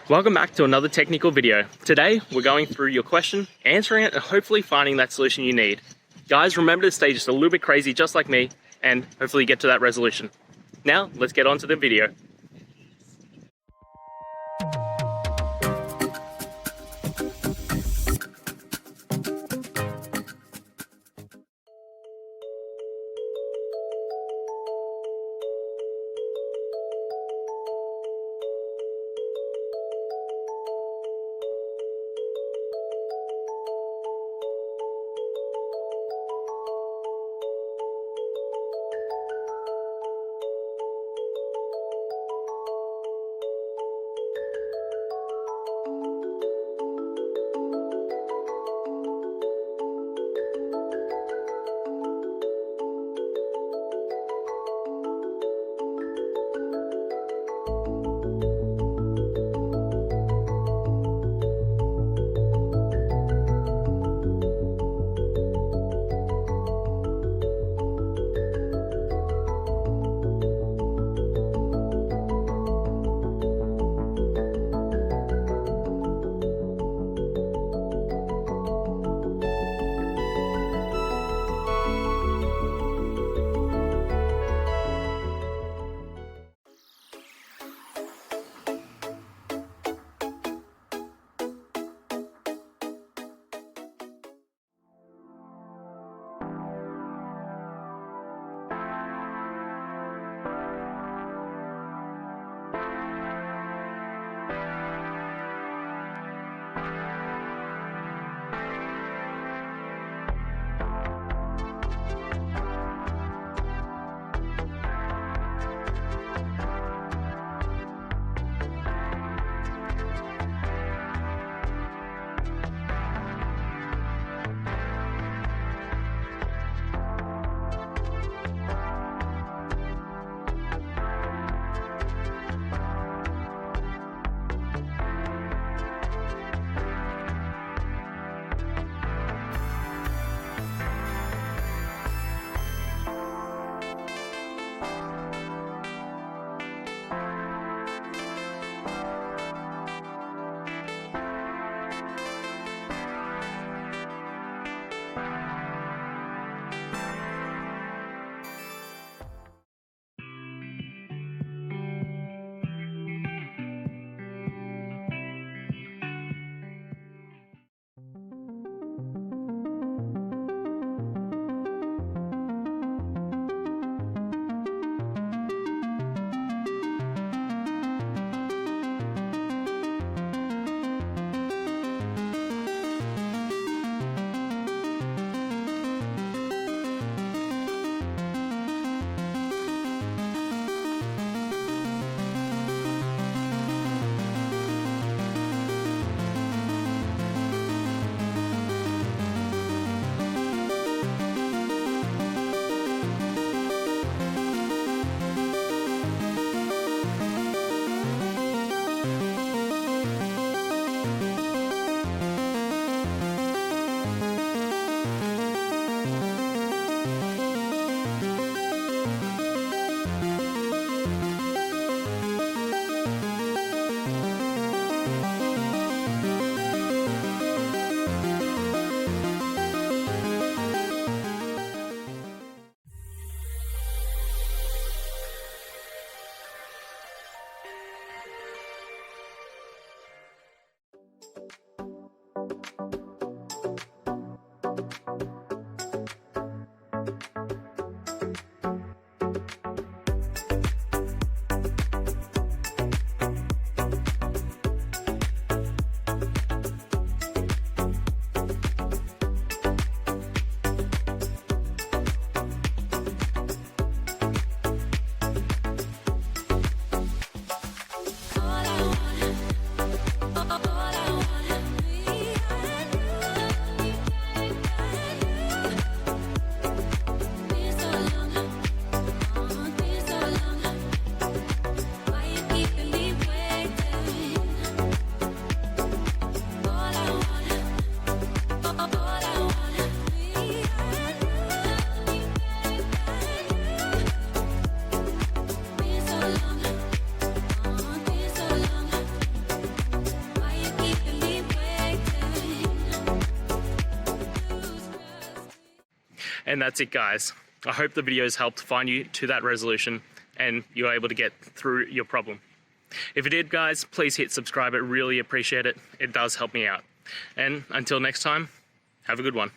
Welcome back to another technical video. Today, we're going through your question, answering it, and hopefully finding that solution you need. Guys, remember to stay just a little bit crazy, just like me, and hopefully get to that resolution. Now, let's get on to the video. And that's it, guys. I hope the videos helped find you to that resolution and you're able to get through your problem. If it did, guys, please hit subscribe. I really appreciate it. It does help me out. And until next time, have a good one.